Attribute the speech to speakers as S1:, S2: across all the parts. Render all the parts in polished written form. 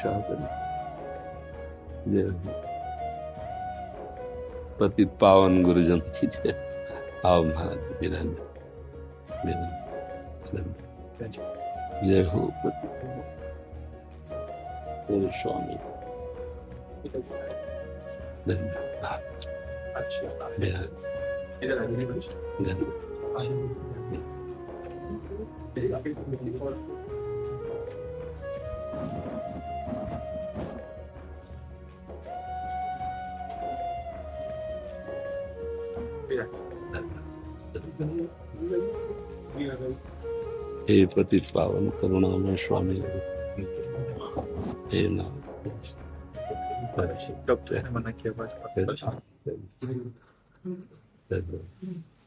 S1: रक्षा करे। जय हो। पतित पावन गुरुजन की जय। आओ महाराज विराज। जय हो पतित स्वामी। धन्यवाद। हे पतित पावन करुणामय स्वामी। हे नाम
S2: डॉक्टर ने मना किया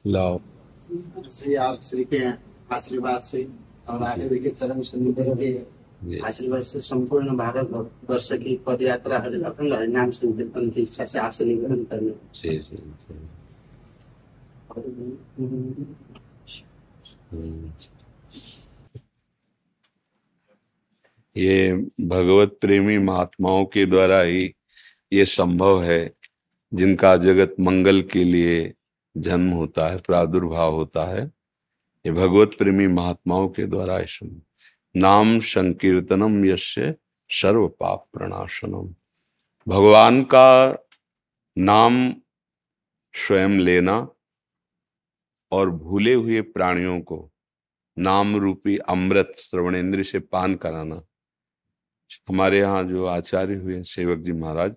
S1: लाओ
S3: श्री आप श्री के आशीर्वाद से और आप श्री के चरण सन्निधि के आशीर्वाद से संपूर्ण भारत वर्ष की पद यात्रा अखंड हरिनाम संकीर्तन की इच्छा से आपसे निवेदन करने।
S1: ये भगवत प्रेमी महात्माओं के द्वारा ही ये संभव है, जिनका जगत मंगल के लिए जन्म होता है, प्रादुर्भाव होता है। ये भगवत प्रेमी महात्माओं के द्वारा ही नाम संकीर्तनम यस्य सर्व पाप प्रणाशनम। भगवान का नाम स्वयं लेना और भूले हुए प्राणियों को नाम रूपी अमृत श्रवणेंद्र से पान कराना। हमारे यहाँ जो आचार्य हुए सेवक जी महाराज,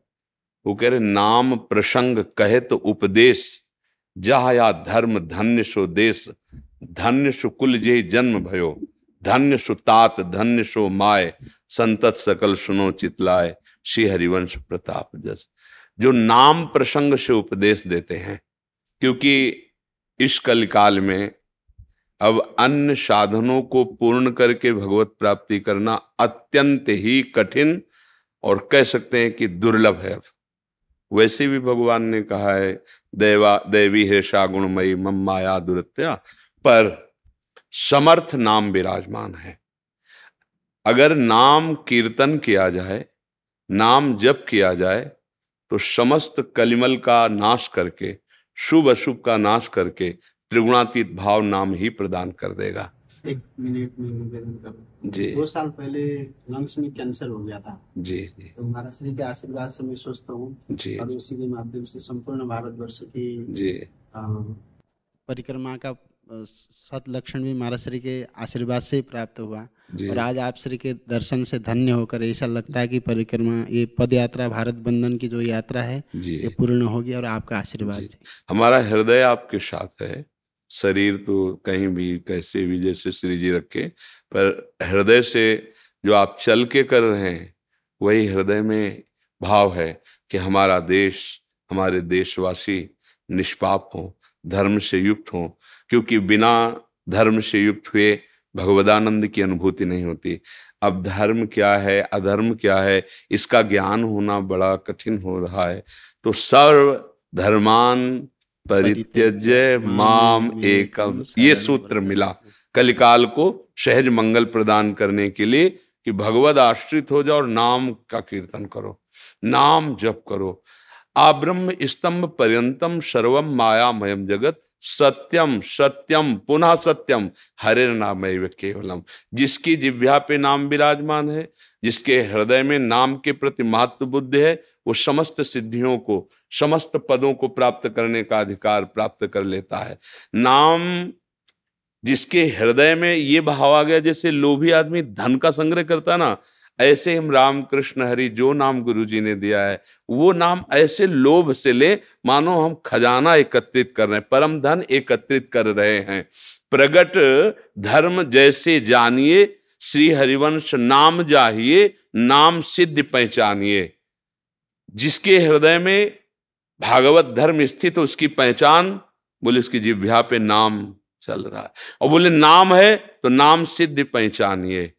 S1: वो कह रहे नाम प्रसंग कहे तो उपदेश, जहा या धर्म धन्य सो देश, धन्य सो कुल जे जन्म भयो, धन्य सो तात धन्य सो माय, संतत सकल सुनो चितलाय, श्री हरिवंश प्रताप जस। जो नाम प्रसंग से उपदेश देते हैं, क्योंकि इस कलिकाल में अब अन्य साधनों को पूर्ण करके भगवत प्राप्ति करना अत्यंत ही कठिन और कह सकते हैं कि दुर्लभ है। वैसे भी भगवान ने कहा है दैवी है शागुणमयी मम माया दुरत्या, पर समर्थ नाम विराजमान है। अगर नाम कीर्तन किया जाए, नाम जप किया जाए, तो समस्त कलिमल का नाश करके, शुभ अशुभ का नाश करके त्रिगुणातीत भाव नाम ही प्रदान कर देगा।
S3: 1 मिनट में निवेदन करूं
S1: जी।
S3: 2 साल पहले लंग्स में कैंसर हो गया था
S1: जी।
S3: तो महाराज श्री के आशीर्वाद से मैं स्वस्थ हूँ
S1: जी।
S3: और उसी के माध्यम से संपूर्ण भारतवर्ष की
S1: जी
S3: परिक्रमा का सत लक्षण भी महाराज श्री के आशीर्वाद से प्राप्त हुआ। और आज आप श्री के दर्शन से धन्य होकर ऐसा लगता है कि परिक्रमा, ये पद यात्रा, भारत बंधन की जो यात्रा है, ये पूर्ण होगी और आपका आशीर्वाद से।
S1: हमारा हृदय आपके साथ है। शरीर तो कहीं भी कैसे भी जैसे श्री जी रखे, पर हृदय से जो आप चल के कर रहे हैं, वही हृदय में भाव है कि हमारा देश, हमारे देशवासी निष्पाप हों, धर्म से युक्त हों, क्योंकि बिना धर्म से युक्त हुए भगवदानंद की अनुभूति नहीं होती। अब धर्म क्या है, अधर्म क्या है, इसका ज्ञान होना बड़ा कठिन हो रहा है। तो सर्व धर्मान परित्यज्य माम एकम, ये सूत्र मिला कलिकाल को सहज मंगल प्रदान करने के लिए कि भगवद आश्रित हो जाओ और नाम का कीर्तन करो, नाम जप करो। आब्रह्म स्तंभ पर्यंतम सर्वम मायामयम जगत, सत्यम सत्यम पुनः सत्यम हरे नामैव केवलम। जिसकी जिह्वा पे नाम विराजमान है, जिसके हृदय में नाम के प्रति महत्व बुद्धि है, वो समस्त सिद्धियों को, समस्त पदों को प्राप्त करने का अधिकार प्राप्त कर लेता है। नाम जिसके हृदय में ये भाव आ गया, जैसे लोभी आदमी धन का संग्रह करता ना, ऐसे हम राम कृष्ण हरि जो नाम गुरु जी ने दिया है, वो नाम ऐसे लोभ से ले मानो हम खजाना एकत्रित कर रहे हैं, परम धन एकत्रित कर रहे हैं। प्रगट धर्म जैसे जानिए, श्री हरिवंश नाम जाहिए, नाम सिद्ध पहचानिए। जिसके हृदय में भागवत धर्म स्थित, उसकी पहचान, बोले उसकी जिह्वा पे नाम चल रहा है, और बोले नाम है तो नाम सिद्ध पहचानिए।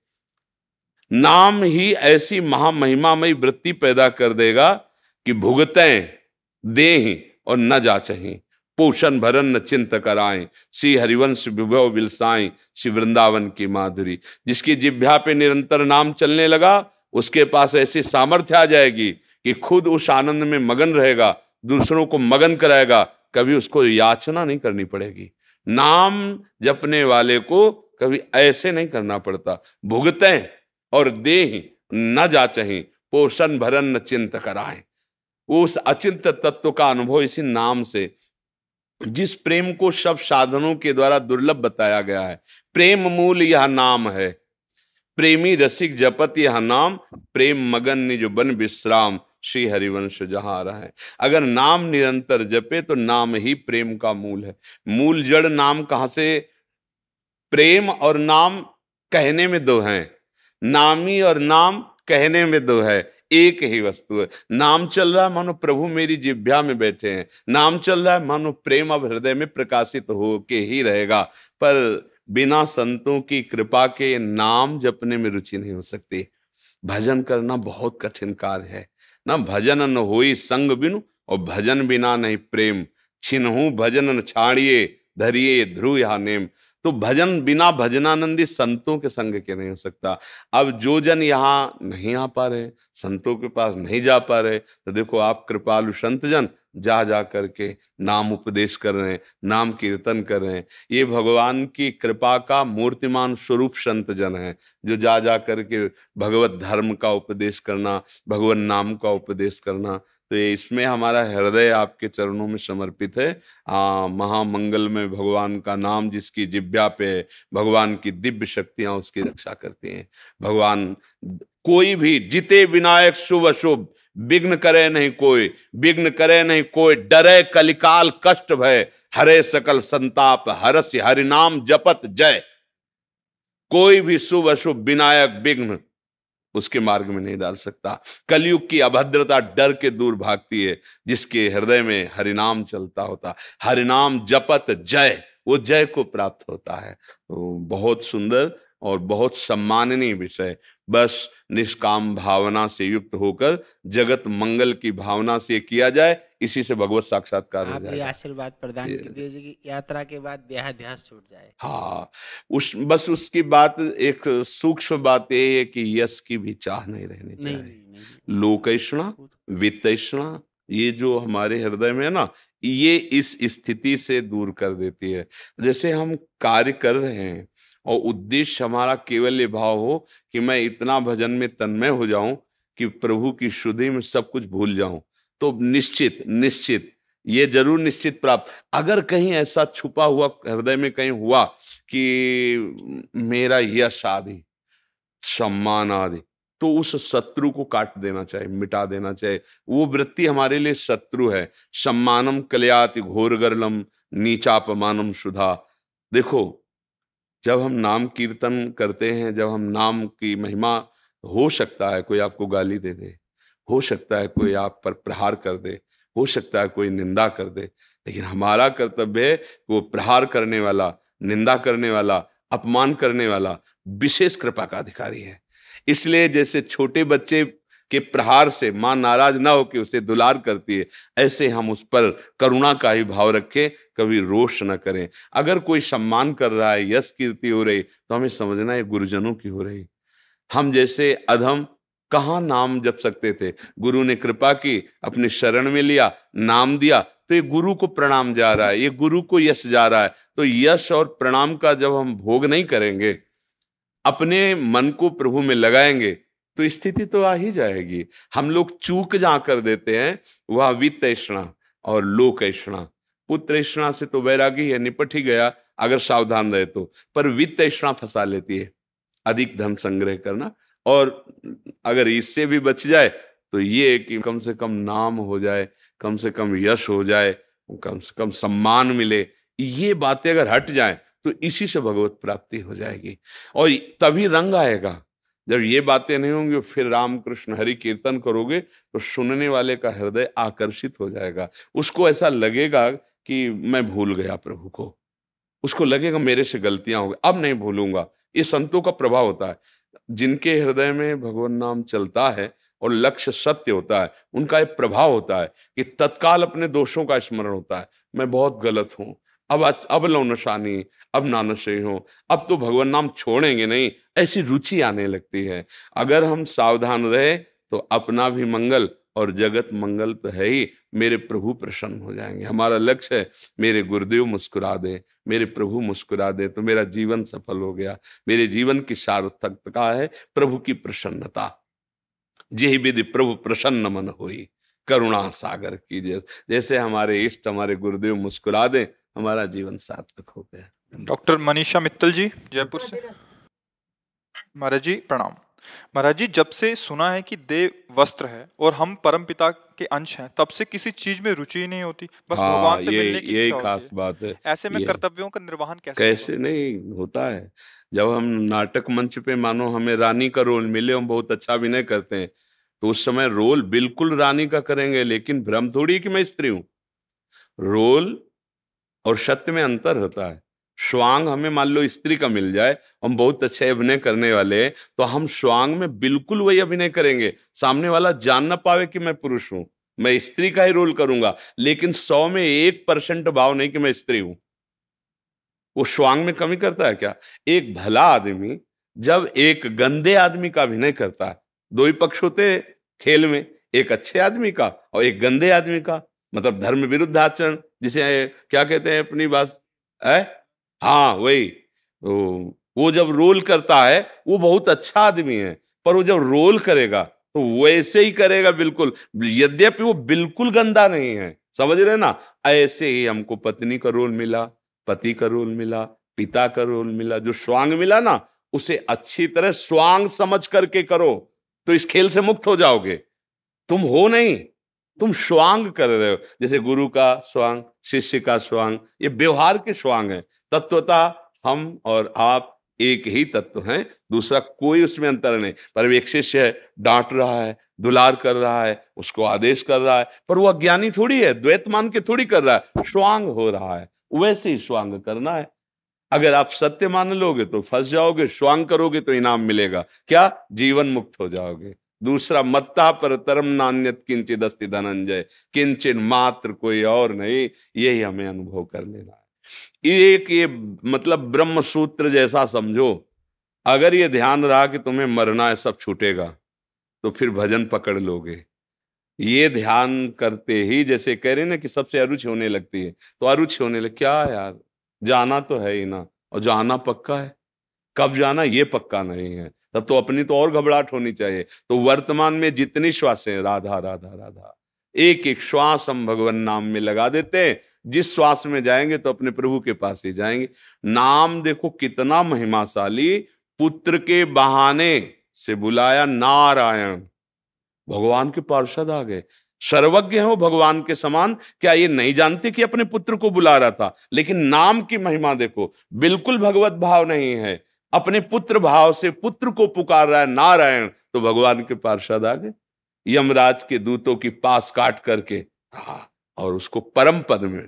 S1: नाम ही ऐसी महामहिमामयी वृत्ति पैदा कर देगा कि भुगतें दें और न जाचहीं, पोषण भरन न चिंत कराएं, श्री हरिवंश विभव बिलसाएं, श्री वृंदावन की माधुरी। जिसकी जिह्वा पे निरंतर नाम चलने लगा, उसके पास ऐसी सामर्थ्य आ जाएगी कि खुद उस आनंद में मगन रहेगा, दूसरों को मगन कराएगा, कभी उसको याचना नहीं करनी पड़ेगी। नाम जपने वाले को कभी ऐसे नहीं करना पड़ता, भुगतें और देहि न जाचहि, पोषण भरन न चिंत कराएं। उस अचिंत तत्व का अनुभव इसी नाम से, जिस प्रेम को सब साधनों के द्वारा दुर्लभ बताया गया है। प्रेम मूल यह नाम है, प्रेमी रसिक जपत यह नाम, प्रेम मगन निज बन विश्राम, श्री हरिवंश जहां रहा है। अगर नाम निरंतर जपे तो नाम ही प्रेम का मूल है। मूल जड़ नाम कहां से? प्रेम और नाम कहने में दो हैं, नामी और नाम कहने में दो है, एक ही वस्तु है। नाम चल रहा है मानो प्रभु मेरी जिह्वा में बैठे हैं, नाम चल रहा है मानो प्रेम अब हृदय में प्रकाशित हो के ही रहेगा। पर बिना संतों की कृपा के नाम जपने में रुचि नहीं हो सकती। भजन करना बहुत कठिन कार्य है ना। भजन न होई संग बिनु, और भजन बिना नहीं प्रेम, छिनहु भजन न छाड़िए, धरिए ध्रुव यह नेम। तो भजन बिना भजनानंदी संतों के संग के नहीं हो सकता। अब जो जन यहाँ नहीं आ पा रहे, संतों के पास नहीं जा पा रहे, तो देखो आप कृपालु संत जन जा जा करके नाम उपदेश कर रहे हैं, नाम कीर्तन कर रहे हैं। ये भगवान की कृपा का मूर्तिमान स्वरूप संत जन है, जो जा जा करके भगवत धर्म का उपदेश करना, भगवत नाम का उपदेश करना। तो इसमें हमारा हृदय आपके चरणों में समर्पित है। महामंगल में भगवान का नाम जिसकी जिह्वा पे है, भगवान की दिव्य शक्तियां उसकी रक्षा करती हैं। भगवान कोई भी जिते विनायक शुभ अशुभ, विघ्न करे नहीं कोई, विघ्न करे नहीं कोई, डरे कलिकाल कष्ट भय, हरे सकल संताप हरस हरिनाम जपत जय। कोई भी शुभ अशुभ विनायक विघ्न उसके मार्ग में नहीं डाल सकता। कलयुग की अभद्रता डर के दूर भागती है जिसके हृदय में हरिनाम चलता होता, हरिनाम जपत जय, वो जय को प्राप्त होता है। तो बहुत सुंदर और बहुत सम्माननीय विषय। बस निष्काम भावना से युक्त होकर जगत मंगल की भावना से किया जाए, इसी से भगवत साक्षात्कार हो
S3: आप ये
S1: जाएगा।
S3: आशीर्वाद प्रदान कीजिए कि यात्रा के बाद देहाध्यास छूट जाए।
S1: हाँ, बस उसकी बात, एक सूक्ष्म बात ये है कि यश की भी चाह नहीं रहनी
S3: नहीं
S1: चाहिए।
S3: नहीं नहीं
S1: लोकैषणा वित्तैषणा, ये जो हमारे हृदय में है ना, ये इस स्थिति से दूर कर देती है। जैसे हम कार्य कर रहे हैं और उद्देश्य हमारा केवल ये भाव हो कि मैं इतना भजन में तन्मय हो जाऊं कि प्रभु की शुद्धि में सब कुछ भूल जाऊं, तो निश्चित निश्चित ये जरूर निश्चित प्राप्त। अगर कहीं ऐसा छुपा हुआ हृदय में कहीं हुआ कि मेरा यश आदि सम्मान आदि, तो उस शत्रु को काट देना चाहिए, मिटा देना चाहिए। वो वृत्ति हमारे लिए शत्रु है। सम्मानम कलयाति घोरगरलम नीचापमानम सुधा। देखो, जब हम नाम कीर्तन करते हैं, जब हम नाम की महिमा, हो सकता है कोई आपको गाली दे दे, हो सकता है कोई आप पर प्रहार कर दे, हो सकता है कोई निंदा कर दे, लेकिन हमारा कर्तव्य है कि वो प्रहार करने वाला, निंदा करने वाला, अपमान करने वाला विशेष कृपा का अधिकारी है। इसलिए जैसे छोटे बच्चे के प्रहार से मां नाराज ना होकर उसे दुलार करती है, ऐसे हम उस पर करुणा का ही भाव रखें, कभी रोष न करें। अगर कोई सम्मान कर रहा है, यश कीर्ति हो रही, तो हमें समझना है गुरुजनों की हो रही। हम जैसे अधम कहाँ नाम जप सकते थे? गुरु ने कृपा की, अपने शरण में लिया, नाम दिया, तो ये गुरु को प्रणाम जा रहा है, ये गुरु को यश जा रहा है। तो यश और प्रणाम का जब हम भोग नहीं करेंगे, अपने मन को प्रभु में लगाएंगे, तो स्थिति तो आ ही जाएगी। हम लोग चूक जा कर देते हैं, वह वित्तैषणा और लोकैषणा। पुत्रैषणा से तो वैरागी है, निपट ही गया अगर सावधान रहे तो, पर वित्तैषणा फंसा लेती है, अधिक धन संग्रह करना। और अगर इससे भी बच जाए तो ये कि कम से कम नाम हो जाए, कम से कम यश हो जाए, कम से कम सम्मान मिले, ये बातें अगर हट जाएं तो इसी से भगवत प्राप्ति हो जाएगी। और तभी रंग आएगा। जब ये बातें नहीं होंगी, फिर राम कृष्ण हरि कीर्तन करोगे तो सुनने वाले का हृदय आकर्षित हो जाएगा। उसको ऐसा लगेगा कि मैं भूल गया प्रभु को, उसको लगेगा मेरे से गलतियां हो गई, अब नहीं भूलूंगा। ये संतों का प्रभाव होता है। जिनके हृदय में भगवान नाम चलता है और लक्ष्य सत्य होता है, उनका एक प्रभाव होता है कि तत्काल अपने दोषों का स्मरण होता है। मैं बहुत गलत हूं, अब लो नशानी, अब ना नशे हो, अब तो भगवान नाम छोड़ेंगे नहीं, ऐसी रुचि आने लगती है। अगर हम सावधान रहे तो अपना भी मंगल और जगत मंगल तो है ही, मेरे प्रभु प्रसन्न हो जाएंगे। हमारा लक्ष्य है मेरे गुरुदेव मुस्कुरा दे, मेरे प्रभु मुस्कुरा दे तो मेरा जीवन सफल हो गया। मेरे जीवन की सार्थकता है प्रभु की प्रसन्नता। जेहि विधि प्रभु प्रसन्न मन होई, करुणा सागर कीजिए। जैसे हमारे इष्ट हमारे गुरुदेव मुस्कुरा दें, हमारा जीवन सार्थक हो गया।
S2: डॉक्टर मनीषा मित्तल जी जयपुर से। महाराज जी प्रणाम। महाराज जी, जब से सुना है कि देव वस्त्र है और हम परम पिता के अंश हैं, तब से किसी चीज में रुचि ही नहीं होती, बस भगवान से मिलने की
S1: यही
S2: इच्छा
S1: खास
S2: होती है।
S1: बात है।
S2: ऐसे में कर्तव्यों का निर्वहन
S1: कैसे नहीं होता है। जब हम नाटक मंच पे मानो हमें रानी का रोल मिले, हम बहुत अच्छा अभिनय करते हैं, तो उस समय रोल बिल्कुल रानी का करेंगे, लेकिन भ्रम थोड़ी कि मैं स्त्री हूं। रोल और सत्य में अंतर होता है। स्वांग हमें मान लो स्त्री का मिल जाए, हम बहुत अच्छे अभिनय करने वाले हैं, तो हम स्वांग में बिल्कुल वही अभिनय करेंगे, सामने वाला जान ना पावे कि मैं पुरुष हूं, मैं स्त्री का ही रोल करूंगा, लेकिन 100 में 1% भाव नहीं कि मैं स्त्री हूं। वो स्वांग में कमी करता है क्या? एक भला आदमी जब एक गंदे आदमी का अभिनय करता है, दो ही पक्ष होते हैं खेल में, एक अच्छे आदमी का और एक गंदे आदमी का, मतलब धर्म विरुद्ध आचरण, जिसे क्या कहते हैं अपनी बात है, हाँ वही। वो जब रोल करता है वो बहुत अच्छा आदमी है, पर वो जब रोल करेगा तो वैसे ही करेगा बिल्कुल, यद्यपि वो बिल्कुल गंदा नहीं है। समझ रहे ना? ऐसे ही हमको पत्नी का रोल मिला, पति का रोल मिला, पिता का रोल मिला, जो स्वांग मिला ना, उसे अच्छी तरह स्वांग समझ करके करो, तो इस खेल से मुक्त हो जाओगे। तुम हो नहीं, तुम स्वांग कर रहे हो। जैसे गुरु का स्वांग, शिष्य का स्वांग, ये व्यवहार के स्वांग है। तत्वतः हम और आप एक ही तत्व हैं, दूसरा कोई उसमें अंतर नहीं। पर एक शिष्य है, डांट रहा है, दुलार कर रहा है, उसको आदेश कर रहा है, पर वो अज्ञानी थोड़ी है, द्वैत मान के थोड़ी कर रहा है, स्वांग हो रहा है। वैसे ही स्वांग करना है। अगर आप सत्य मान लोगे तो फंस जाओगे, स्वांग करोगे तो इनाम मिलेगा, क्या? जीवन मुक्त हो जाओगे। दूसरा, मत्ता पर तरम नान्यत किंचित अस्ति धनंजय, किंचित मात्र कोई और नहीं, यही हमें अनुभव कर लेना है। एक ये मतलब ब्रह्म सूत्र जैसा समझो। अगर ये ध्यान रहा कि तुम्हें मरना है, सब छूटेगा, तो फिर भजन पकड़ लोगे। ये ध्यान करते ही, जैसे कह रहे ना कि सबसे अरुचि होने लगती है, तो अरुचि होने लग, क्या यार जाना तो है ही ना, और जाना पक्का है, कब जाना ये पक्का नहीं है, तब तो अपनी तो और घबराहट होनी चाहिए। तो वर्तमान में जितनी श्वासें, राधा राधा राधा, एक एक श्वास हम भगवान नाम में लगा देते हैं। जिस श्वास में जाएंगे तो अपने प्रभु के पास ही जाएंगे। नाम देखो कितना महिमाशाली, पुत्र के बहाने से बुलाया नारायण, भगवान के पार्षद आ गए, सर्वज्ञ है वो भगवान के समान। क्या ये नहीं जानते कि अपने पुत्र को बुला रहा था? लेकिन नाम की महिमा देखो, बिल्कुल भगवत भाव नहीं है, अपने पुत्र भाव से पुत्र को पुकार रहा है नारायण, तो भगवान के पार्षद आ गए, यमराज के दूतों की पास काट करके, और उसको परम पद में,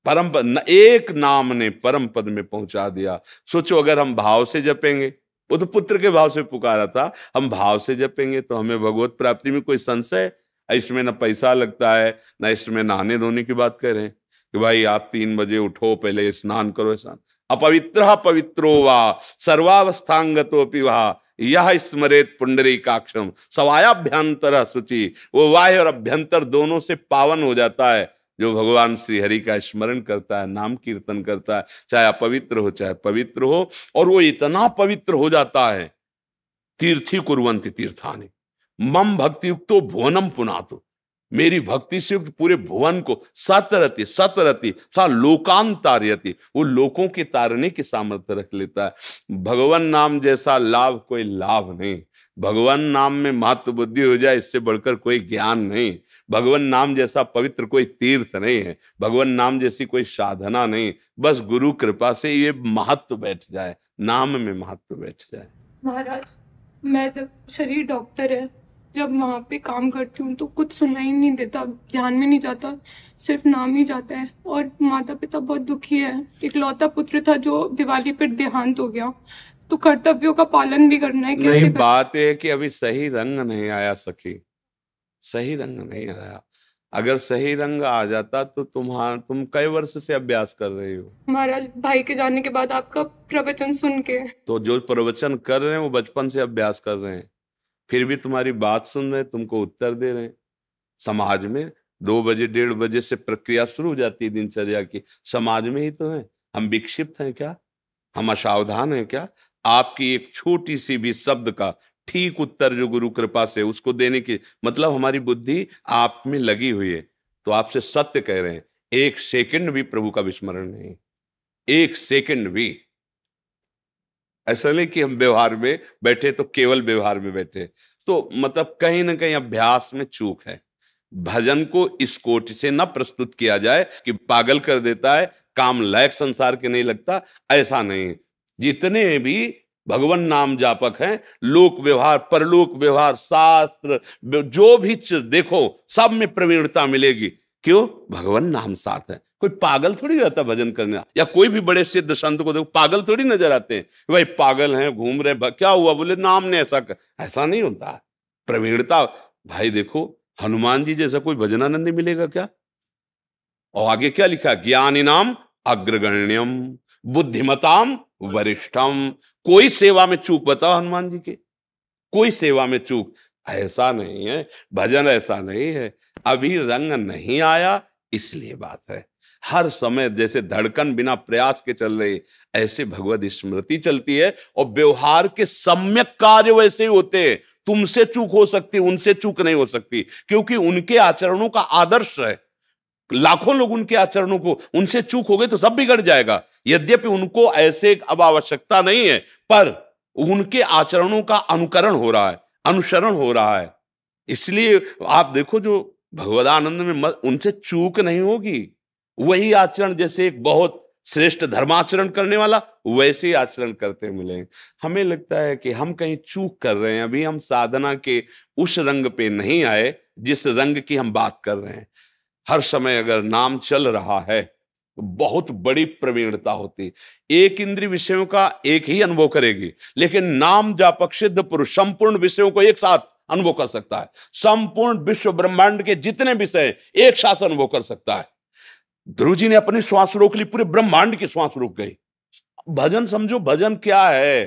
S1: परम पद, एक नाम ने परम पद में पहुंचा दिया। सोचो अगर हम भाव से जपेंगे, वो तो पुत्र के भाव से पुकारा था, हम भाव से जपेंगे तो हमें भगवत प्राप्ति में कोई संशय? इसमें ना पैसा लगता है, ना इसमें नहाने धोने की बात कर रहे हैं कि भाई आप 3 बजे उठो, पहले स्नान करो। स्नान अपवित्र पवित्रो वा सर्वावस्थांगतो पिवा यह स्मरेत पुंडरीकाक्षम सवायाभ्यंतर शुचि। वो वाह्य और अभ्यंतर दोनों से पावन हो जाता है जो भगवान श्री हरि का स्मरण करता है, नाम कीर्तन करता है, चाहे अपवित्र हो चाहे पवित्र हो। और वो इतना पवित्र हो जाता है, तीर्थी कुर्वन्ति तीर्थानि मम भक्ति युक्तो भुवनम पुनातु, मेरी भक्ति से युक्त पूरे भुवन को सतरति सतरति सा लोकांतारयति, वो लोकों के तारने की सामर्थ्य रख लेता है। भगवान नाम जैसा लाभ कोई लाभ नहीं, भगवान नाम में महत्व बुद्धि हो जाए इससे बढ़कर कोई ज्ञान नहीं, भगवान नाम जैसा पवित्र कोई तीर्थ नहीं है, भगवान नाम जैसी कोई साधना नहीं। बस गुरु कृपा से ये महत्व बैठ जाए, नाम में महत्व बैठ जाए।
S4: महाराज, मैं जब शरीर डॉक्टर है, जब वहाँ पे काम करती हूँ तो कुछ सुनाई नहीं देता, ध्यान में नहीं जाता, सिर्फ नाम ही जाता है। और माता पिता बहुत दुखी है, इकलौता पुत्र था जो दिवाली पर देहांत हो गया, तो कर्तव्यों का पालन भी करना है।
S1: नहीं, बात है कि अभी सही रंग नहीं आया सखी, सही रंग नहीं आया। अगर सही रंग आ जाता तो तुम कई वर्ष से अभ्यास कर रही हो?
S4: महाराज, भाई के जाने के बाद आपका प्रवचन सुन के।
S1: तो जो प्रवचन कर रहे हैं वो बचपन से अभ्यास कर रहे हैं, फिर भी तुम्हारी बात सुन रहे हैं, तुमको उत्तर दे रहे हैं। समाज में 2 बजे 1:30 बजे से प्रक्रिया शुरू हो जाती है दिनचर्या की। समाज में ही तो है। हम विक्षिप्त हैं क्या? हम असावधान हैं क्या? आपकी एक छोटी सी भी शब्द का ठीक उत्तर जो गुरु कृपा से उसको देने की, मतलब हमारी बुद्धि आप में लगी हुई है। तो आपसे सत्य कह रहे हैं, 1 सेकंड भी प्रभु का विस्मरण नहीं, 1 सेकंड भी। ऐसा नहीं कि हम व्यवहार में बैठे तो केवल व्यवहार में बैठे। तो मतलब कहीं ना कहीं अभ्यास में चूक है। भजन को इस कोटि से न प्रस्तुत किया जाए कि पागल कर देता है, काम लायक संसार के नहीं लगता, ऐसा नहीं। जितने भी भगवान नाम जापक हैं, लोक व्यवहार, परलोक व्यवहार, शास्त्र, जो भी चीज देखो सब में प्रवीणता मिलेगी। क्यों? भगवान नाम साथ है। कोई पागल थोड़ी रहता भजन करने, या कोई भी बड़े सिद्ध संत को देखो पागल थोड़ी नजर आते हैं, भाई पागल हैं घूम रहे, क्या हुआ? बोले नाम ने ऐसा कर। ऐसा नहीं होता है। प्रवीणता, भाई देखो हनुमान जी जैसा कोई भजनानंदी मिलेगा क्या? और आगे क्या लिखा? ज्ञानिनाम अग्रगण्यम बुद्धिमताम वरिष्ठम। कोई सेवा में चूक बताओ हनुमान जी के? कोई सेवा में चूक? ऐसा नहीं है। भजन ऐसा नहीं है। अभी रंग नहीं आया इसलिए बात है। हर समय जैसे धड़कन बिना प्रयास के चल रही, ऐसे भगवत स्मृति चलती है और व्यवहार के सम्यक कार्य वैसे ही होते हैं। तुमसे चूक हो सकती, उनसे चूक नहीं हो सकती, क्योंकि उनके आचरणों का आदर्श है। लाखों लोग उनके आचरणों को, उनसे चूक हो गई तो सब बिगड़ जाएगा। यद्यपि उनको ऐसे अब आवश्यकता नहीं है, पर उनके आचरणों का अनुकरण हो रहा है, अनुसरण हो रहा है। इसलिए आप देखो जो भगवदानंद में उनसे चूक नहीं होगी। वही आचरण, जैसे एक बहुत श्रेष्ठ धर्माचरण करने वाला वैसे ही आचरण करते मिले। हमें लगता है कि हम कहीं चूक कर रहे हैं, अभी हम साधना के उस रंग पे नहीं आए जिस रंग की हम बात कर रहे हैं। हर समय अगर नाम चल रहा है तो बहुत बड़ी प्रवीणता होती। एक इंद्रिय विषयों का एक ही अनुभव करेगी, लेकिन नाम जापक सिद्ध पुरुष संपूर्ण विषयों को एक साथ अनुभव कर सकता है। संपूर्ण विश्व ब्रह्मांड के जितने विषय एक साथ अनुभव कर सकता है। ध्रुव जी ने अपनी श्वास रोक ली, पूरे ब्रह्मांड की श्वास रुक गई। भजन समझो, भजन क्या है?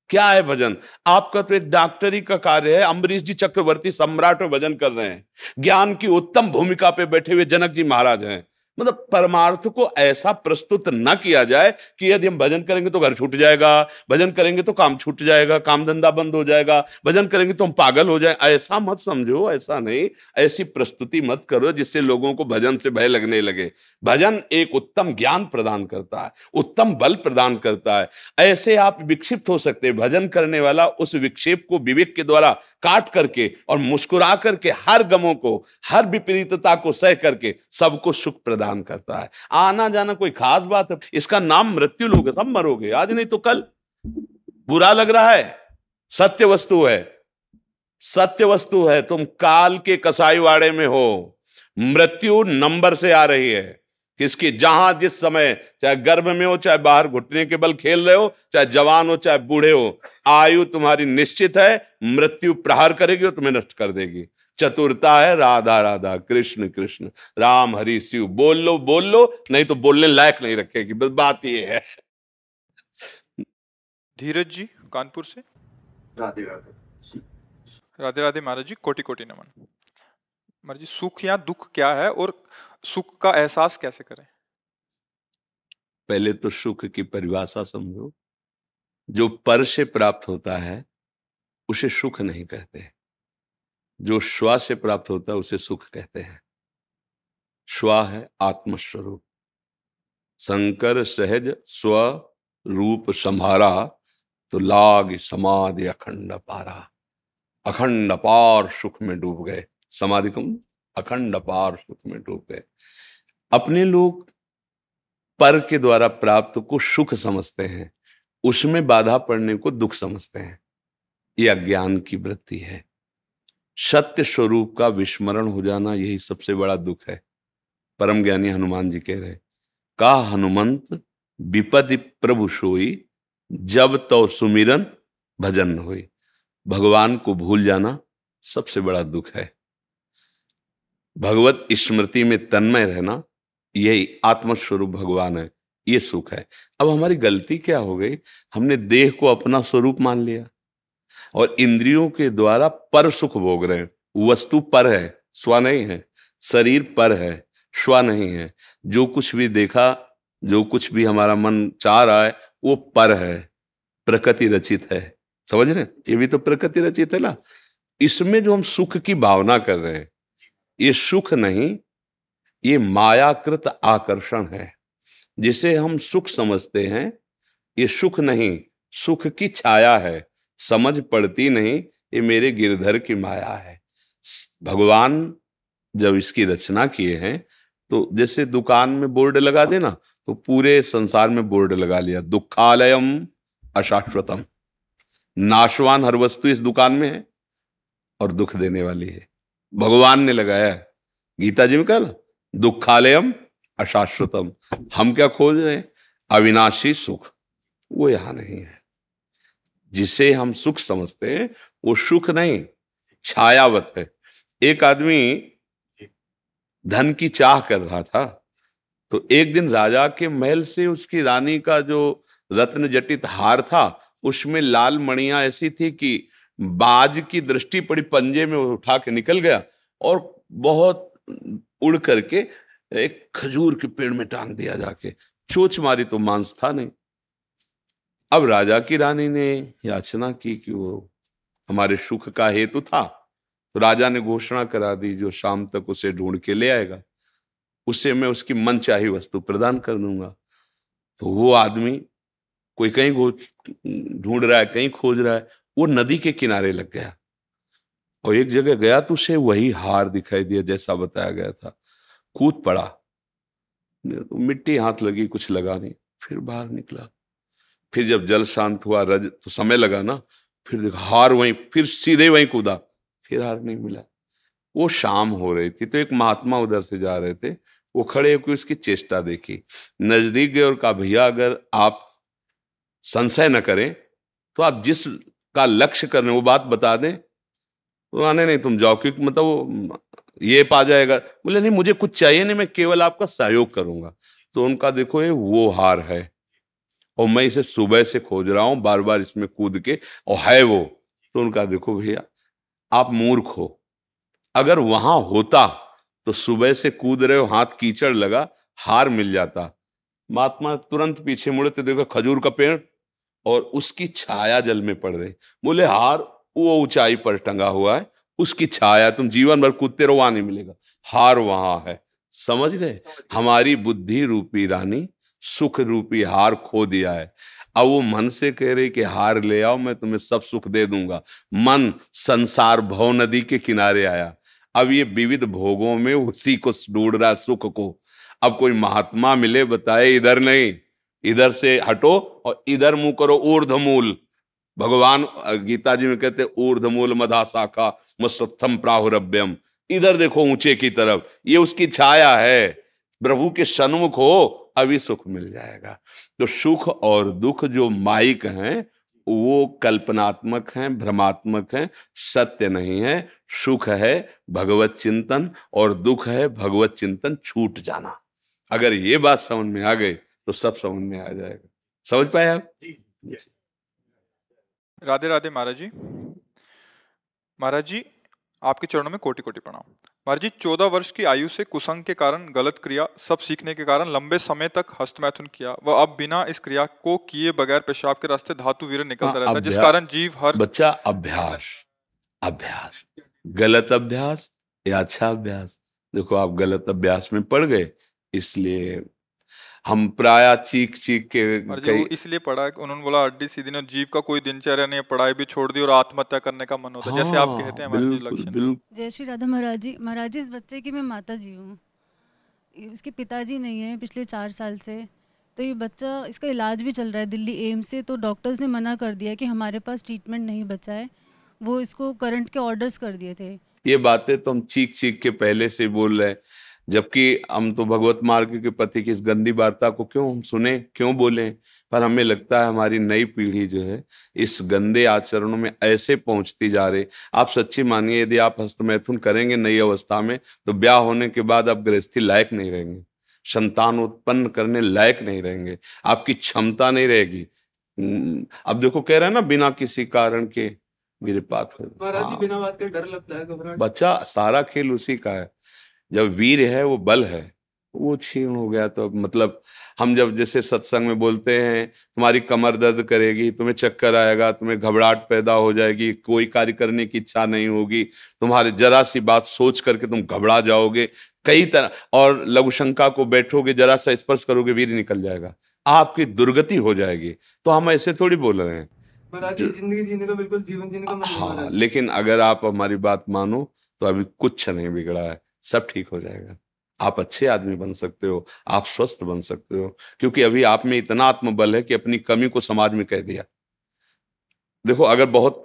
S1: क्या है भजन? आपका तो एक डॉक्टरी का कार्य है। अम्बरीश जी चक्रवर्ती सम्राट में भजन कर रहे हैं। ज्ञान की उत्तम भूमिका पे बैठे हुए जनक जी महाराज हैं। मतलब परमार्थ को ऐसा प्रस्तुत न किया जाए कि यदि हम भजन करेंगे तो घर छूट जाएगा, भजन करेंगे तो काम छूट जाएगा, काम धंधा बंद हो जाएगा, भजन करेंगे तो हम पागल हो जाए। ऐसा मत समझो, ऐसा नहीं। ऐसी प्रस्तुति मत करो जिससे लोगों को भजन से भय लगने लगे। भजन एक उत्तम ज्ञान प्रदान करता है, उत्तम बल प्रदान करता है। ऐसे आप विक्षिप्त हो सकते हैं। भजन करने वाला उस विक्षेप को विवेक के द्वारा काट करके और मुस्कुरा करके हर गमों को, हर विपरीतता को सह करके सबको सुख प्रदान करता है। आना जाना कोई खास बात है? इसका नाम मृत्यु लोगे, सब मरोगे, आज नहीं तो कल। बुरा लग रहा है, सत्य वस्तु है, सत्य वस्तु है। तुम काल के कसाईवाड़े में हो। मृत्यु नंबर से आ रही है। किसकी? जहां जिस समय, चाहे गर्भ में हो, चाहे बाहर घुटने के बल खेल रहे हो, चाहे जवान हो, चाहे बूढ़े हो, आयु तुम्हारी निश्चित है। मृत्यु प्रहार करेगी और तुम्हें नष्ट कर देगी। चतुरता है राधा राधा कृष्ण कृष्ण राम हरि शिव। बोल लो, नहीं तो बोलने लायक नहीं रखेगी। बस बात ये है।
S2: धीरज जी कानपुर से।
S5: राधे राधे।
S2: राधे राधे महाराज जी, कोटि कोटि नमन। महाराज जी, सुख या दुख क्या है और सुख का एहसास कैसे करें?
S1: पहले तो सुख की परिभाषा समझो। जो पर से प्राप्त होता है उसे सुख नहीं कहते। जो स्व से प्राप्त होता है उसे सुख कहते हैं। स्व है आत्मस्वरूप। शंकर सहज स्व रूप संभारा, तो लाग समाधि अखंड पारा। अखंड अपार सुख में डूब गए। समाधि को अखंड अपार सुख में डूब गए। अपने लोग पर के द्वारा प्राप्त को सुख समझते हैं, उसमें बाधा पड़ने को दुख समझते हैं। यह अज्ञान की वृत्ति है। सत्य स्वरूप का विस्मरण हो जाना यही सबसे बड़ा दुख है। परम ज्ञानी हनुमान जी कह रहे, का हनुमंत विपदि प्रभु सोई, जब तो सुमिरन भजन न होई। भगवान को भूल जाना सबसे बड़ा दुख है। भगवत स्मृति में तन्मय रहना, यही आत्मस्वरूप भगवान है, ये सुख है। अब हमारी गलती क्या हो गई, हमने देह को अपना स्वरूप मान लिया और इंद्रियों के द्वारा पर सुख भोग रहे हैं। वस्तु पर है, स्व नहीं है। शरीर पर है, स्व नहीं है। जो कुछ भी देखा, जो कुछ भी हमारा मन चाह रहा है, वो पर है, प्रकृति रचित है। समझ रहे हैं? ये भी तो प्रकृति रचित है ना। इसमें जो हम सुख की भावना कर रहे हैं, ये सुख नहीं, ये मायाकृत आकर्षण है। जिसे हम सुख समझते हैं, ये सुख नहीं, सुख की छाया है। समझ पड़ती नहीं, ये मेरे गिरधर की माया है। भगवान जब इसकी रचना किए हैं, तो जैसे दुकान में बोर्ड लगा देना, तो पूरे संसार में बोर्ड लगा लिया, दुखालयम अशाश्वतम। नाशवान हर वस्तु इस दुकान में है और दुख देने वाली है। भगवान ने लगाया है। गीता जी में कहा दुखालयम अशाश्वतम। हम क्या खोज रहे हैं? अविनाशी सुख। वो यहां नहीं है। जिसे हम सुख समझते हैं, वो सुख नहीं, छायावत है। एक आदमी धन की चाह कर रहा था, तो एक दिन राजा के महल से उसकी रानी का जो रत्न जटित हार था, उसमें लाल मणियां ऐसी थी कि बाज की दृष्टि पड़ी, पंजे में उठा के निकल गया और बहुत उड़ करके एक खजूर के पेड़ में टांग दिया जाके। चोंच मारी तो मांस था नहीं। अब राजा की रानी ने याचना की कि वो हमारे सुख का हेतु था, तो राजा ने घोषणा करा दी, जो शाम तक उसे ढूंढ के ले आएगा, उसे मैं उसकी मनचाही वस्तु प्रदान कर दूंगा। तो वो आदमी कोई कहीं ढूंढ रहा है, कहीं खोज रहा है, वो नदी के किनारे लग गया और एक जगह गया तो उसे वही हार दिखाई दिया जैसा बताया गया था। कूद पड़ा, तो मिट्टी हाथ लगी, कुछ लगा नहीं। फिर बाहर निकला, फिर जब जल शांत हुआ, रज तो समय लगा ना, फिर देखा हार वहीं, फिर सीधे वहीं कूदा, फिर हार नहीं मिला। वो शाम हो रही थी, तो एक महात्मा उधर से जा रहे थे, वो खड़े होकर उसकी चेष्टा देखी, नजदीक गए और कहा, भैया अगर आप संशय न करें तो आप जिस का लक्ष्य कर रहे हैं वो बात बता दें। तो आने नहीं, तुम जाओ, क्योंकि मतलब वो ये पा जाएगा। बोले नहीं, मुझे कुछ चाहिए नहीं, मैं केवल आपका सहयोग करूंगा। तो उनका देखो, ये वो हार है और मैं इसे सुबह से खोज रहा हूं, बार बार इसमें कूद के, और है वो। तो उनका देखो भैया, आप मूर्ख हो। अगर वहां होता तो सुबह से कूद रहे हो, हाथ कीचड़ लगा, हार मिल जाता। महात्मा तुरंत पीछे मुड़े तो देखो खजूर का पेड़ और उसकी छाया जल में पड़ रही। बोले हार वो ऊंचाई पर टंगा हुआ है, उसकी छाया, तुम जीवन भर कूदते रहो, वहां नहीं मिलेगा, हार वहां है। समझ गए? हमारी बुद्धि रूपी रानी सुख रूपी हार खो दिया है। अब वो मन से कह रही कि हार ले आओ, मैं तुम्हें सब सुख दे दूंगा। मन संसार भव नदी के किनारे आया। अब ये विविध भोगों में उसी को ढूंढ रहा, सुख को। अब कोई महात्मा मिले, बताए इधर नहीं, इधर से हटो और इधर मुंह करो, ऊर्ध्वमूल। भगवान गीता जी में कहते ऊर्ध्वमूल मधा शाखा मस्तम प्राहुरभ्यम। इधर देखो ऊंचे की तरफ, ये उसकी छाया है। प्रभु के सन्मुख हो, अभी सुख मिल जाएगा। तो सुख और दुख जो माइक हैं, वो कल्पनात्मक हैं, भ्रमात्मक हैं, सत्य नहीं है। सुख है भगवत चिंतन और दुख है भगवत चिंतन छूट जाना। अगर ये बात समझ में आ गई तो सब समझ में आ जाएगा। समझ पाए आप?
S2: राधे राधे महाराज जी। महाराज जी, आपके चरणों में कोटि कोटि प्रणाम। महाराज जी, 14 वर्ष की आयु से कुसंग के कारण, गलत क्रिया सब सीखने के कारण लंबे समय तक हस्तमैथुन किया, वह अब बिना इस क्रिया को किए बगैर पेशाब के रास्ते धातु वीर्य निकलता रहता है, जिस कारण जीव हर
S1: बच्चा अभ्यास गलत अभ्यास या अच्छा अभ्यास। देखो आप गलत अभ्यास में पड़ गए, इसलिए हम प्राय चीख के
S2: कई इसलिए पढ़ा, उन्होंने बोला हड्डी सीधी नहीं, जीव का कोई दिनचर्या नहीं, पढ़ाई भी छोड़ दी और आत्महत्या करने का मन होता है। जैसे आप कहते हैं
S1: बिल्कुल।
S6: जय श्री राधा। महाराज जी, इस बच्चे की मैं माता जी हूँ, इसके पिताजी नहीं है पिछले 4 साल से। तो ये बच्चा, इसका इलाज भी चल रहा है दिल्ली एम्स से, तो डॉक्टर्स ने मना कर दिया कि हमारे पास ट्रीटमेंट नहीं बचा है, वो इसको करंट के ऑर्डर्स कर दिए थे।
S1: ये बातें तो हम चीख के पहले से बोल रहे हैं। जबकि हम तो भगवत मार्ग के पति की इस गंदी वार्ता को क्यों हम सुने, क्यों बोले? पर हमें लगता है हमारी नई पीढ़ी जो है इस गंदे आचरणों में ऐसे पहुंचती जा रही। आप सच्ची मानिए, यदि आप हस्तमैथुन करेंगे नई अवस्था में तो ब्याह होने के बाद आप गृहस्थी लायक नहीं रहेंगे, संतान उत्पन्न करने लायक नहीं रहेंगे, आपकी क्षमता नहीं रहेगी। अब देखो कह रहे हैं ना, बिना किसी कारण के वीरपात हो।
S5: महाराज जी, बिना बात के डर लगता है, घबराहट।
S1: बच्चा, सारा खेल उसी का है। जब वीर है वो बल है, वो क्षीण हो गया तो मतलब हम जब जैसे सत्संग में बोलते हैं तुम्हारी कमर दर्द करेगी, तुम्हें चक्कर आएगा, तुम्हें घबराहट पैदा हो जाएगी, कोई कार्य करने की इच्छा नहीं होगी, तुम्हारे जरा सी बात सोच करके तुम घबरा जाओगे कई तरह, और लघुशंका को बैठोगे, जरा सा स्पर्श करोगे वीर निकल जाएगा, आपकी दुर्गति हो जाएगी। तो हम ऐसे थोड़ी बोल रहे हैं
S5: महाराज जी, जिंदगी जीने का बिल्कुल जीवन जीने का मन नहीं
S1: हाँ,
S5: महाराज।
S1: लेकिन अगर आप हमारी बात मानो तो अभी कुछ नहीं बिगड़ा है, सब ठीक हो जाएगा। आप अच्छे आदमी बन सकते हो, आप स्वस्थ बन सकते हो, क्योंकि अभी आप में इतना आत्मबल है कि अपनी कमी को समाज में कह दिया। देखो, अगर बहुत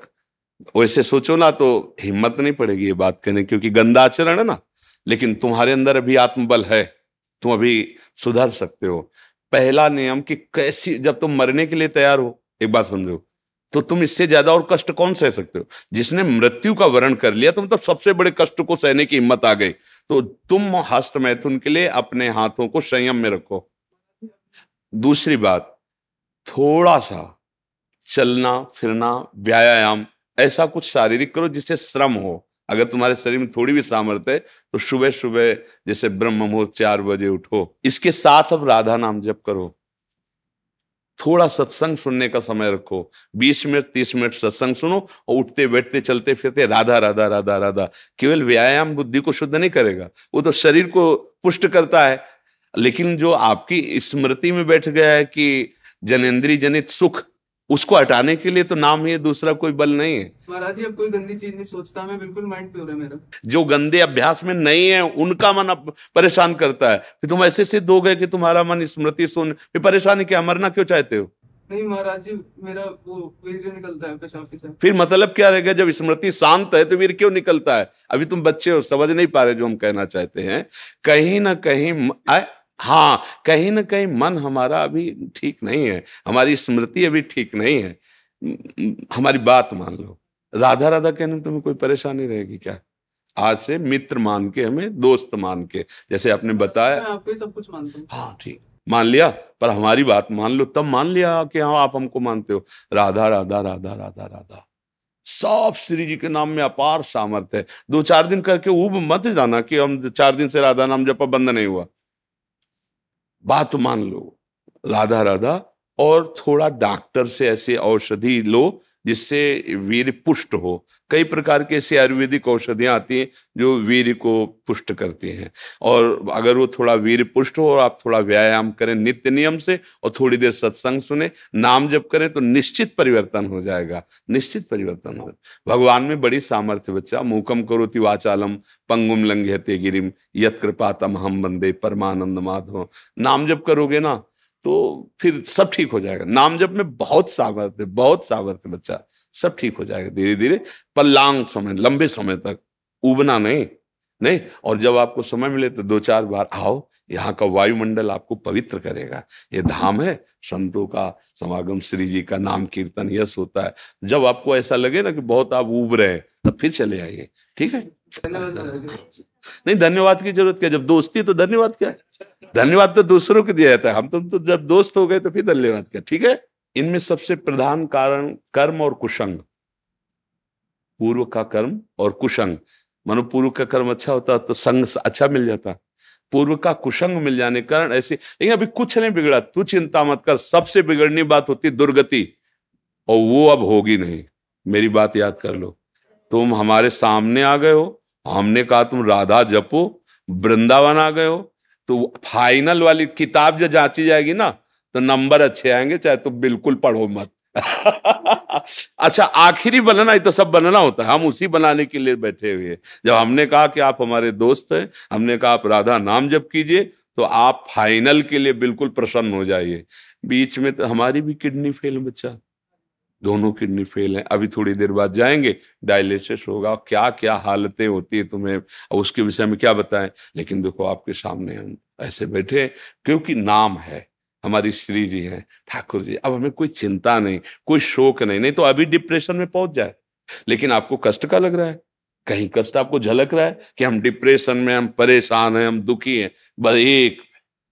S1: वैसे सोचो ना तो हिम्मत नहीं पड़ेगी ये बात कहने, क्योंकि गंदा आचरण है ना, लेकिन तुम्हारे अंदर अभी आत्मबल है, तुम अभी सुधर सकते हो। पहला नियम कि कैसी, जब तुम मरने के लिए तैयार हो, एक बात समझो, तो तुम इससे ज्यादा और कष्ट कौन सह सकते हो? जिसने मृत्यु का वरण कर लिया तो मतलब सबसे बड़े कष्ट को सहने की हिम्मत आ गई। तो तुम हस्तमैथुन के लिए अपने हाथों को संयम में रखो। दूसरी बात, थोड़ा सा चलना फिरना, व्यायाम, ऐसा कुछ शारीरिक करो जिससे श्रम हो। अगर तुम्हारे शरीर में थोड़ी भी सामर्थ्य है तो सुबह सुबह जैसे ब्रह्म मुहूर्त 4 बजे उठो। इसके साथ अब राधा नाम जप करो, थोड़ा सत्संग सुनने का समय रखो, 20 मिनट 30 मिनट सत्संग सुनो, और उठते बैठते चलते फिरते राधा राधा राधा राधा। केवल व्यायाम बुद्धि को शुद्ध नहीं करेगा, वो तो शरीर को पुष्ट करता है, लेकिन जो आपकी स्मृति में बैठ गया है कि जनेंद्रिय जनित सुख, उसको हटाने के लिए तो नाम ही, दूसरा कोई बल नहीं है।
S5: महाराज जी, अब कोई गंदी चीज नहीं सोचता, मैं बिल्कुल माइंड प्योर है मेरा।
S1: जो गंदे अभ्यास में नहीं है उनका मन अब परेशान करता है। फिर तुम ऐसे सिद्ध हो गए कि तुम्हारा मन स्मृति सुन, फिर परेशानी क्या, मरना क्यों चाहते हो?
S5: नहीं महाराज जी, मेरा वो वीर्य निकलता है पेशाब के साथ।
S1: फिर मतलब क्या रहेगा? जब स्मृति शांत है तो वीर क्यों निकलता है? अभी तुम बच्चे हो, समझ नहीं पा रहे जो हम कहना चाहते हैं। कहीं ना कहीं हाँ, कहीं ना कहीं मन हमारा अभी ठीक नहीं है, हमारी स्मृति अभी ठीक नहीं है। हमारी बात मान लो, राधा राधा कहने में तुम्हें कोई परेशानी रहेगी क्या? आज से मित्र मान के, हमें दोस्त मान के, जैसे आपने बताया।
S5: मैं आपको सब कुछ मानता हूँ।
S1: हाँ ठीक, मान लिया, पर हमारी बात मान लो, तब मान लिया कि हाँ आप हमको मानते हो। राधा राधा राधा राधा राधा, सब श्री जी के नाम में अपार सामर्थ्य है। 2-4 दिन करके ऊब मत जाना कि हम 4 दिन से राधा नाम जपा बंद नहीं हुआ। बात मान लो, राधा राधा, और थोड़ा डॉक्टर से ऐसे औषधि लो जिससे वीर्य पुष्ट हो। कई प्रकार के ऐसी आयुर्वेदिक औषधियां आती हैं जो वीर्य को पुष्ट करती हैं, और अगर वो थोड़ा वीर्य पुष्ट हो और आप थोड़ा व्यायाम करें नित्य नियम से, और थोड़ी देर सत्संग सुने, नाम जप करें, तो निश्चित परिवर्तन हो जाएगा, निश्चित परिवर्तन हो। भगवान में बड़ी सामर्थ्य बच्चा। मूकम करोति वाचालम पंगुम लंघयते गिरिम यत् कृपातम हम वंदे परमानंद माधव। नाम जप करोगे ना तो फिर सब ठीक हो जाएगा। नाम जप में बहुत सामर्थ्य, बहुत सामर्थ्य बच्चा, सब ठीक हो जाएगा धीरे धीरे, पर लॉन्ग समय, लंबे समय तक, उबना नहीं। और जब आपको समय मिले तो 2-4 बार आओ, यहाँ का वायुमंडल आपको पवित्र करेगा। ये धाम है संतों का समागम, श्री जी का नाम कीर्तन यश होता है। जब आपको ऐसा लगे ना कि बहुत आप उब रहे हैं, तब फिर चले आइए, ठीक है? नहीं, धन्यवाद की जरूरत क्या, जब दोस्ती तो धन्यवाद क्या है? धन्यवाद तो दूसरों को दिया जाता है, हम तो जब दोस्त हो गए तो फिर धन्यवाद क्या, ठीक है? इनमें सबसे प्रधान कारण कर्म और कुसंग, पूर्व का कर्म और कुसंग। मानो पूर्व का कर्म अच्छा होता तो संग अच्छा मिल जाता, पूर्व का कुसंग मिल जाने के कारण ऐसे। लेकिन अभी कुछ नहीं बिगड़ा, तू चिंता मत कर। सबसे बिगड़नी बात होती दुर्गति, और वो अब होगी नहीं। मेरी बात याद कर लो, तुम हमारे सामने आ गए हो, हमने कहा तुम राधा जपो, वृंदावन आ गए हो, तो फाइनल वाली किताब जो जांची जाएगी ना तो नंबर अच्छे आएंगे, चाहे तुम बिल्कुल पढ़ो मत। अच्छा, आखिरी बनना ही तो सब बनना होता है, हम उसी बनाने के लिए बैठे हुए। जब हमने कहा कि आप हमारे दोस्त हैं, हमने कहा आप राधा नाम जप कीजिए, तो आप फाइनल के लिए बिल्कुल प्रसन्न हो जाइए। बीच में तो हमारी भी किडनी फेल बच्चा, दोनों किडनी फेल हैं, अभी थोड़ी देर बाद जाएंगे, डायलिसिस होगा, क्या क्या हालतें होती है तुम्हें, और उसके विषय में क्या बताएं। लेकिन देखो आपके सामने हम ऐसे बैठे हैं, क्योंकि नाम है, हमारी श्री जी हैं, ठाकुर जी। अब हमें कोई चिंता नहीं, कोई शोक नहीं, नहीं तो अभी डिप्रेशन में पहुंच जाए। लेकिन आपको कष्ट का लग रहा है, कहीं कष्ट आपको झलक रहा है कि हम डिप्रेशन में, हम परेशान हैं, हम दुखी हैं,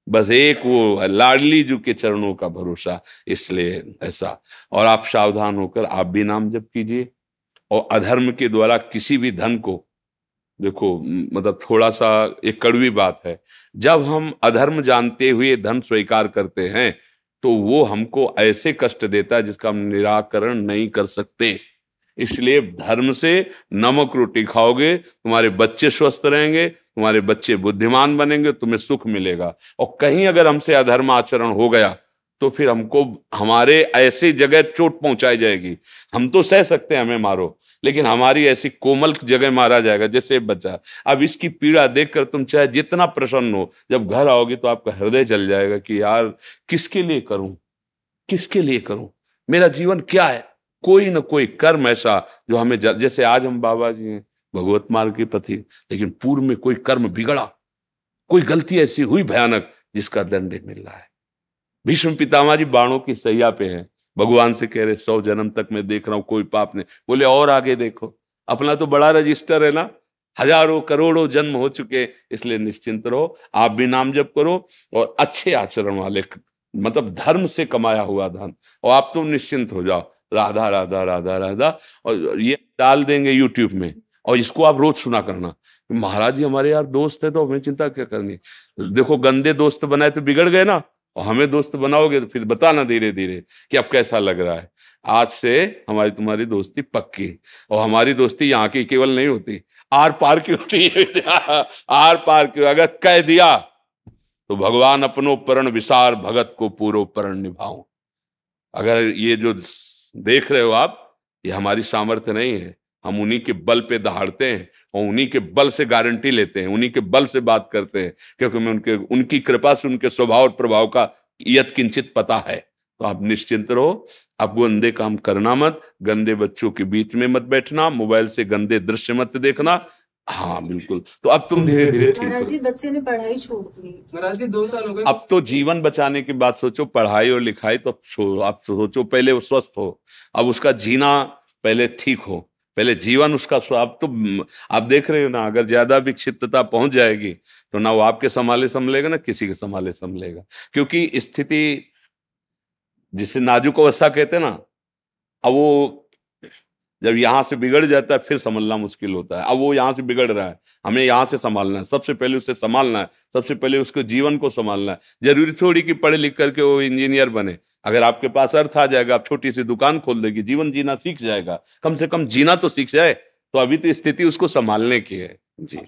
S1: बस एक वो लाडली जी के चरणों का भरोसा, इसलिए ऐसा। और आप सावधान होकर आप भी नाम जप कीजिए, और अधर्म के द्वारा किसी भी धन को, देखो मतलब थोड़ा सा एक कड़वी बात है, जब हम अधर्म जानते हुए धन स्वीकार करते हैं तो वो हमको ऐसे कष्ट देता है जिसका हम निराकरण नहीं कर सकते। इसलिए धर्म से नमक रोटी खाओगे, तुम्हारे बच्चे स्वस्थ रहेंगे, तुम्हारे बच्चे बुद्धिमान बनेंगे, तुम्हें सुख मिलेगा। और कहीं अगर हमसे अधर्म आचरण हो गया तो फिर हमको हमारे ऐसी जगह चोट पहुंचाई जाएगी। हम तो सह सकते हैं, हमें मारो, लेकिन हमारी ऐसी कोमल जगह मारा जाएगा जैसे बच्चा। अब इसकी पीड़ा देखकर तुम चाहे जितना प्रसन्न हो, जब घर आओगे तो आपका हृदय जल जाएगा कि यार किसके लिए करूं, किसके लिए करूं, मेरा जीवन क्या है। कोई ना कोई कर्म ऐसा जो हमें जैसे आज हम बाबा जी हैं भगवत मार्ग के पति, लेकिन पूर्व में कोई कर्म बिगड़ा, कोई गलती ऐसी हुई भयानक जिसका दंड मिल रहा है। भीष्म पितामह जी बाणों की सैया पे हैं, भगवान से कह रहे 100 जन्म तक मैं देख रहा हूं कोई पाप नहीं। बोले और आगे देखो, अपना तो बड़ा रजिस्टर है ना, हजारों करोड़ों जन्म हो चुके, इसलिए निश्चिंत रहो, आप भी नाम जप करो और अच्छे आचरण वाले, मतलब धर्म से कमाया हुआ धन, और आप तो निश्चिंत हो जाओ। राधा राधा राधा राधा, और ये डाल देंगे यूट्यूब में, और इसको आप रोज सुना करना। महाराज जी हमारे यार दोस्त है तो हमें चिंता क्या करनी। देखो गंदे दोस्त बनाए तो बिगड़ गए ना, और हमें दोस्त बनाओगे तो फिर बताना धीरे धीरे कि अब कैसा लग रहा है। आज से हमारी तुम्हारी दोस्ती पक्की, और हमारी दोस्ती यहाँ की केवल नहीं होती, आर पार की होती है। आर पार की, अगर कह दिया तो भगवान अपनो परण विसार, भगत को पूरो परण निभाऊं। अगर ये जो देख रहे हो आप, ये हमारी सामर्थ्य नहीं है, हम उन्हीं के बल पे दहाड़ते हैं और उन्हीं के बल से गारंटी लेते हैं, उन्हीं के बल से बात करते हैं, क्योंकि हमें उनकी कृपा से उनके स्वभाव और प्रभाव का यत्किंचित पता है। तो आप निश्चिंत रहो, आप गंदे काम करना मत, गंदे बच्चों के बीच में मत बैठना, मोबाइल से गंदे दृश्य मत देखना। हाँ बिल्कुल, तो अब तुम धीरे धीरे ठीक
S7: महाराज जी बच्चे ने पढ़ाई छोड़ दी।
S5: महाराज जी 2 साल हो गए।
S1: अब तो जीवन बचाने की बात सोचो, पढ़ाई और लिखाई तो आप सोचो, पहले वो स्वस्थ हो, अब उसका जीना पहले ठीक हो, पहले जीवन उसका। अब तो आप देख रहे हो ना, अगर ज्यादा विक्षिप्तता पहुंच जाएगी तो ना वो आपके संभाले संभलेगा, ना किसी के संभाले संभलेगा, क्योंकि स्थिति जिसे नाजुक अवस्था कहते हैं ना, अब वो जब यहां से बिगड़ जाता है फिर संभलना मुश्किल होता है। अब वो यहां से बिगड़ रहा है, हमें यहां से संभालना है, सबसे पहले उसे संभालना है, सबसे पहले उसके जीवन को संभालना है। जरूरी थोड़ी कि पढ़े लिख करके वो इंजीनियर बने। अगर आपके पास अर्थ आ जाएगा, आप छोटी सी दुकान खोल देगी, जीवन जीना सीख जाएगा, कम से कम जीना तो सीख जाए। तो अभी तो स्थिति उसको संभालने की है जी।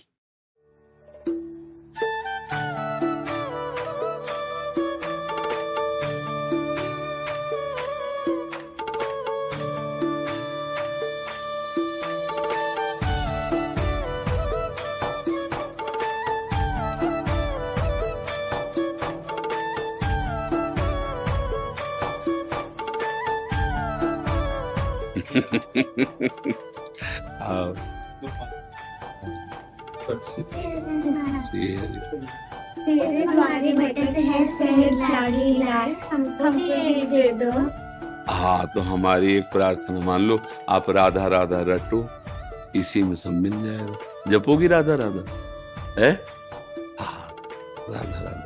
S1: आओ।
S8: तेरे द्वारे भटकते हैं सहज लाडली लाल, हमको भी दे दो।
S1: हाँ, तो हमारी एक प्रार्थना मान लो, आप राधा राधा रटो, इसी में सब मिल जाएगा। जपोगी राधा राधा है? हाँ, राधा राधा।